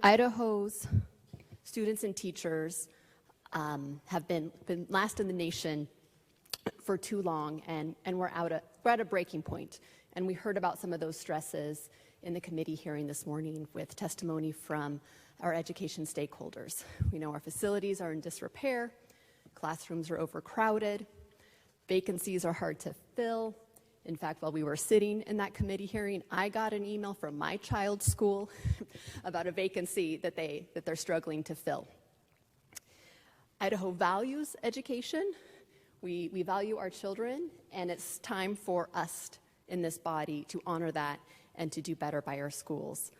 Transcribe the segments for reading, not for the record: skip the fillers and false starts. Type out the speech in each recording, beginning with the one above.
Idaho's students and teachers have been last in the nation for too long, and we're at a breaking point. And we heard about some of those stresses in the committee hearing this morning with testimony from our education stakeholders. We know our facilities are in disrepair, classrooms are overcrowded, vacancies are hard to fill. In fact, while we were sitting in that committee hearing, I got an email from my child's school about a vacancy that they're struggling to fill. Idaho values education. We value our children, and it's time for us in this body to honor that and to do better by our schools.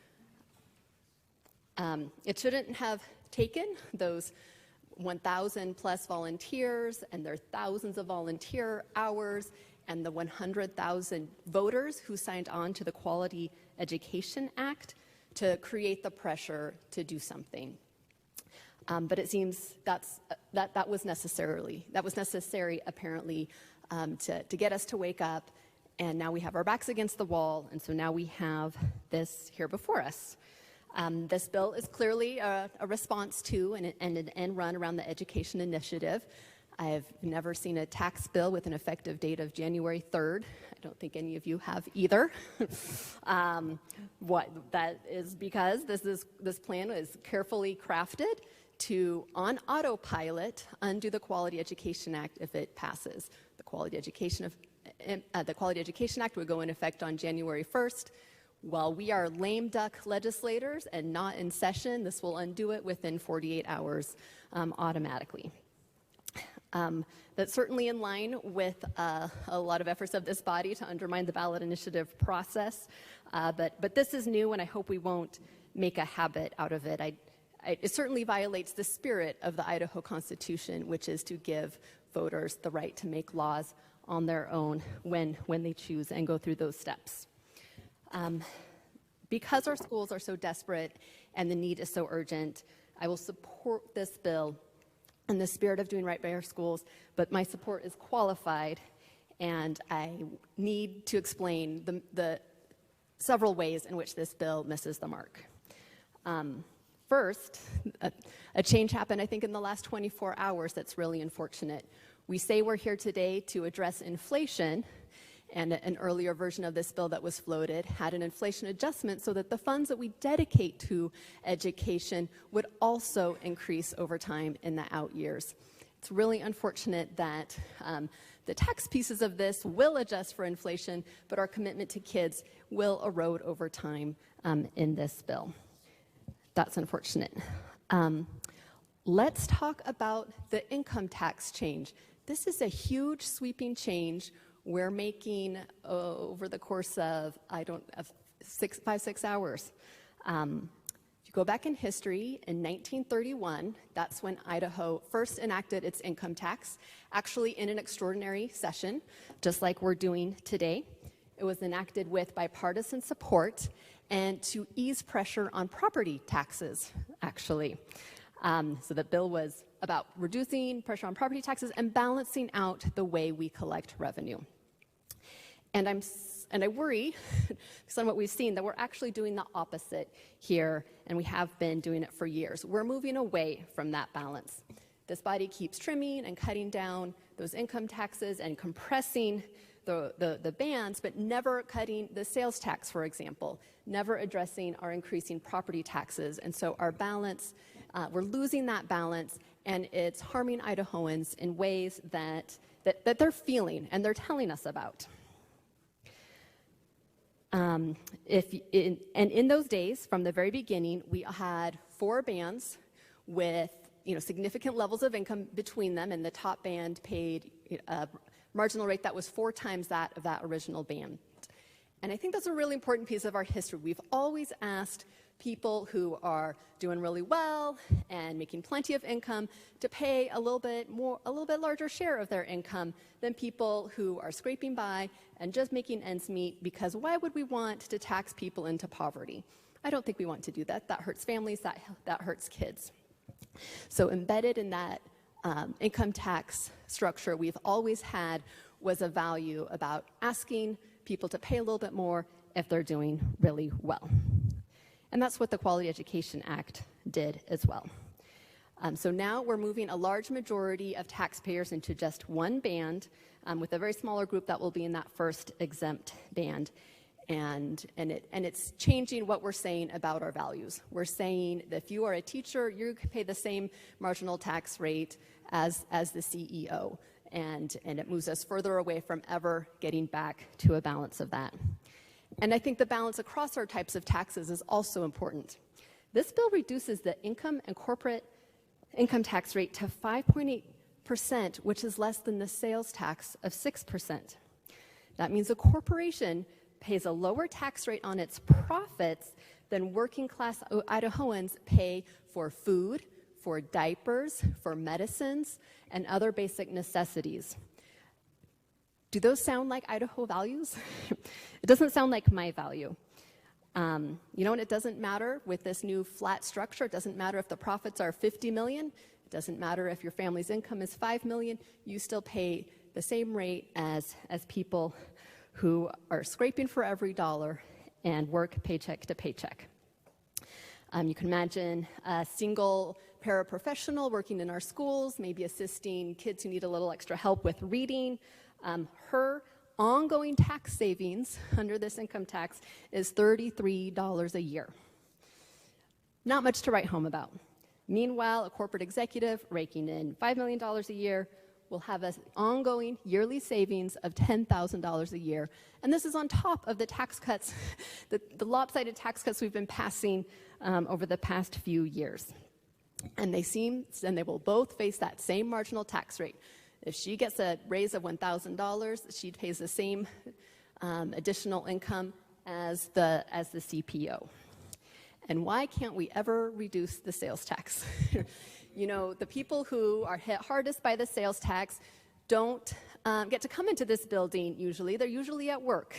It shouldn't have taken those 1,000 plus volunteers and their thousands of volunteer hours and the 100,000 voters who signed on to the Quality Education Act to create the pressure to do something. But it seems that was necessary apparently to get us to wake up, and now we have our backs against the wall, and so now we have this here before us. This bill is clearly a response to and an end run around the education initiative. I've never seen a tax bill with an effective date of January 3rd. I don't think any of you have either. That is because this plan is carefully crafted to, on autopilot, undo the Quality Education Act if it passes. The Quality Education Act would go in effect on January 1st. While we are lame duck legislators and not in session, this will undo it within 48 hours automatically. That's certainly in line with a lot of efforts of this body to undermine the ballot initiative process. But this is new, and I hope we won't make a habit out of it. It certainly violates the spirit of the Idaho Constitution, which is to give voters the right to make laws on their own when they choose and go through those steps. Because our schools are so desperate and the need is so urgent, I will support this bill in the spirit of doing right by our schools, but my support is qualified, and I need to explain the several ways in which this bill misses the mark. First, a change happened, I think, in the last 24 hours that's really unfortunate. We say we're here today to address inflation, and an earlier version of this bill that was floated had an inflation adjustment so that the funds that we dedicate to education would also increase over time in the out years. It's really unfortunate that the tax pieces of this will adjust for inflation, but our commitment to kids will erode over time in this bill. That's unfortunate. Let's talk about the income tax change. This is a huge sweeping change we're making over the course of, 5-6 hours. If you go back in history, in 1931, that's when Idaho first enacted its income tax, actually in an extraordinary session, just like we're doing today. It was enacted with bipartisan support and to ease pressure on property taxes, actually. So the bill was about reducing pressure on property taxes and balancing out the way we collect revenue. And I worry, based on what we've seen, that we're actually doing the opposite here, and we have been doing it for years. We're moving away from that balance. This body keeps trimming and cutting down those income taxes and compressing the bands, but never cutting the sales tax, for example, never addressing our increasing property taxes. And so our balance, we're losing that balance, and it's harming Idahoans in ways that they're feeling and they're telling us about. In those days, from the very beginning, we had 4 bands with significant levels of income between them, and the top band paid a marginal rate that was 4 times that of that original band. And I think that's a really important piece of our history. We've always asked people who are doing really well and making plenty of income to pay a little bit larger share of their income than people who are scraping by and just making ends meet, because why would we want to tax people into poverty? I don't think we want to do that. That hurts families, that hurts kids. So embedded in that income tax structure we've always had was a value about asking people to pay a little bit more if they're doing really well. And that's what the Quality Education Act did as well. So now we're moving a large majority of taxpayers into just one band, with a very smaller group that will be in that first exempt band. And it's changing what we're saying about our values. We're saying that if you are a teacher, you pay the same marginal tax rate as the CEO. And it moves us further away from ever getting back to a balance of that. And I think the balance across our types of taxes is also important. This bill reduces the income and corporate income tax rate to 5.8%, which is less than the sales tax of 6%. That means a corporation pays a lower tax rate on its profits than working class Idahoans pay for food, for diapers, for medicines, and other basic necessities. Do those sound like Idaho values? It doesn't sound like my value. And it doesn't matter with this new flat structure. It doesn't matter if the profits are 50 million. It doesn't matter if your family's income is 5 million. You still pay the same rate as people who are scraping for every dollar and work paycheck to paycheck. You can imagine a single paraprofessional working in our schools, maybe assisting kids who need a little extra help with reading. Her ongoing tax savings under this income tax is $33 a year. Not much to write home about. Meanwhile, a corporate executive raking in $5 million a year will have an ongoing yearly savings of $10,000 a year. And this is on top of the tax cuts, the lopsided tax cuts we've been passing over the past few years. And they will both face that same marginal tax rate. If she gets a raise of $1,000, she pays the same additional income as the CPO. And why can't we ever reduce the sales tax? The people who are hit hardest by the sales tax don't get to come into this building usually. They're usually at work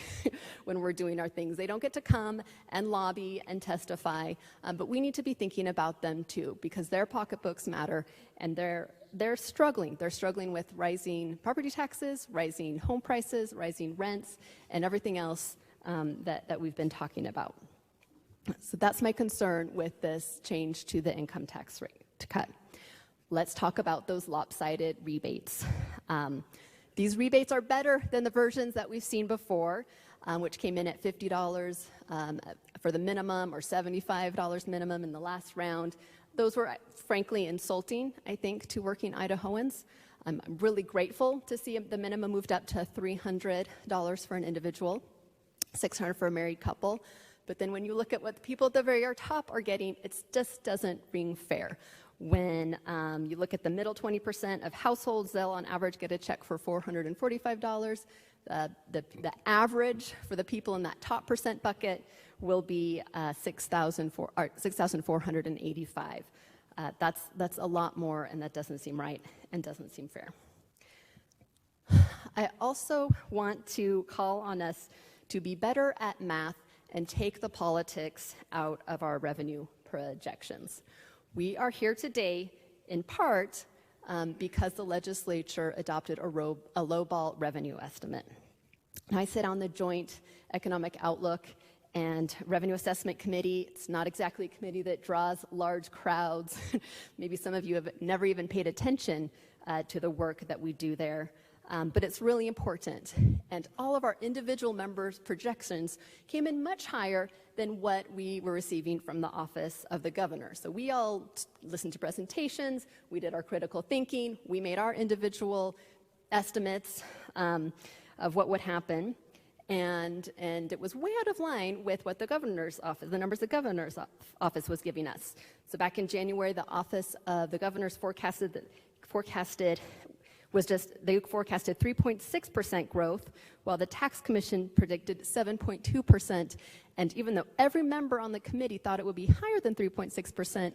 when we're doing our things. They don't get to come and lobby and testify, but we need to be thinking about them too, because their pocketbooks matter, and they're struggling. They're struggling with rising property taxes, rising home prices, rising rents, and everything else that we've been talking about. So that's my concern with this change to the income tax rate to cut. Let's talk about those lopsided rebates. These rebates are better than the versions that we've seen before, which came in at $50 for the minimum or $75 minimum in the last round. Those were, frankly, insulting, I think, to working Idahoans. I'm really grateful to see the minimum moved up to $300 for an individual, $600 for a married couple. But then when you look at what the people at the very top are getting, it just doesn't ring fair. When you look at the middle 20% of households, they'll on average get a check for $445. The average for the people in that top percent bucket will be $6,485. That's a lot more, and that doesn't seem right and doesn't seem fair. I also want to call on us to be better at math and take the politics out of our revenue projections. We are here today in part because the legislature adopted a lowball revenue estimate. And I sit on the Joint Economic Outlook and Revenue Assessment Committee. It's not exactly a committee that draws large crowds. Maybe some of you have never even paid attention to the work that we do there. But it's really important. And all of our individual members' projections came in much higher than what we were receiving from the Office of the Governor. So we all listened to presentations, we did our critical thinking, we made our individual estimates of what would happen, and it was way out of line with what the Governor's Office, the numbers the Governor's Office was giving us. So back in January, the Office of the Governor's forecasted 3.6% growth, while the Tax Commission predicted 7.2%. And even though every member on the committee thought it would be higher than 3.6%,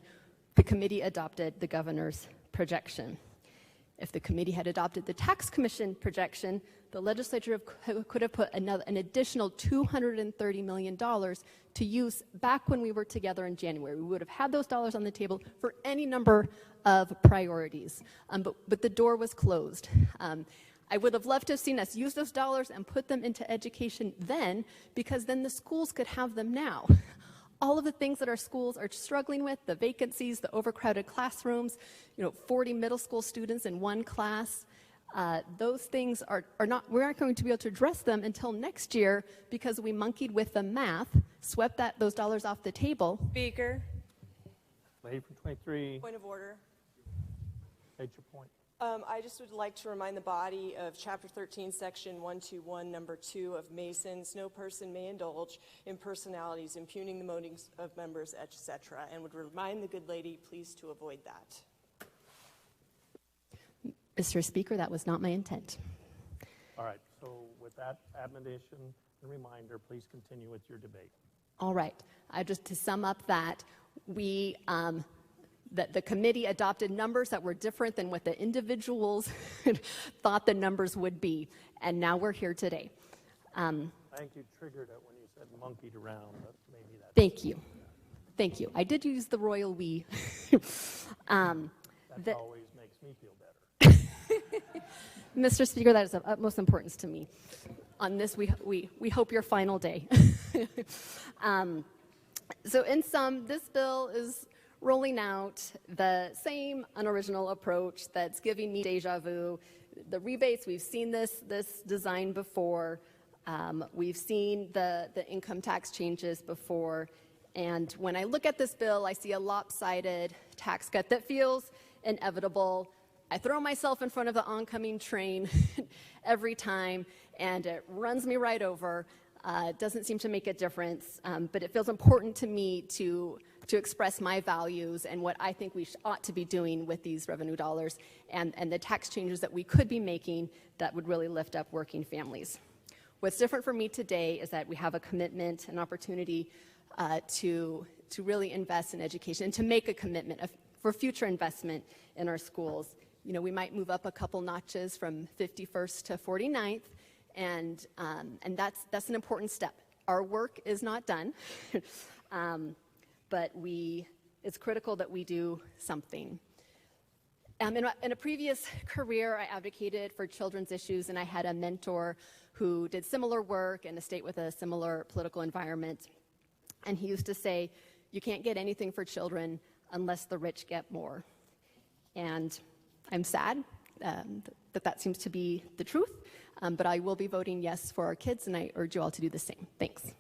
the committee adopted the governor's projection. If the committee had adopted the Tax Commission projection, the legislature could have put an additional $230 million to use back when we were together in January. We would have had those dollars on the table for any number of priorities, but the door was closed. I would have loved to have seen us use those dollars and put them into education then, because then the schools could have them now. all of the things that our schools are struggling with, the vacancies, the overcrowded classrooms, 40 middle school students in one class, those things we aren't going to be able to address them until next year because we monkeyed with the math, swept those dollars off the table. Speaker. Lady from 23. Point of order. State your point. I just would like to remind the body of Chapter 13, Section 121, Number 2 of Masons. No person may indulge in personalities, impugning the motives of members, etc., and would remind the good lady, please, to avoid that. Mr. Speaker, that was not my intent. All right, so with that admonition and reminder, please continue with your debate. All right. Just to sum up that, the committee adopted numbers that were different than what the individuals thought the numbers would be, and now we're here today. I think you triggered it when you said monkeyed around, but maybe that's... Thank you. Thank you. I did use the royal we. That always makes me feel better. Mr. Speaker, that is of utmost importance to me. On this, we hope your final day. So in sum, this bill is rolling out the same unoriginal approach that's giving me deja vu. The rebates, we've seen this design before. We've seen the income tax changes before. And when I look at this bill, I see a lopsided tax cut that feels inevitable. I throw myself in front of the oncoming train every time, and it runs me right over. It doesn't seem to make a difference, but it feels important to me to express my values and what I think we ought to be doing with these revenue dollars and the tax changes that we could be making that would really lift up working families. What's different for me today is that we have a commitment, an opportunity to really invest in education and to make a commitment for future investment in our schools. We might move up a couple notches from 51st to 49th, and that's an important step. Our work is not done, but it's critical that we do something. In a previous career, I advocated for children's issues, and I had a mentor who did similar work in a state with a similar political environment. And he used to say, you can't get anything for children unless the rich get more. And I'm sad that seems to be the truth, but I will be voting yes for our kids, and I urge you all to do the same. Thanks.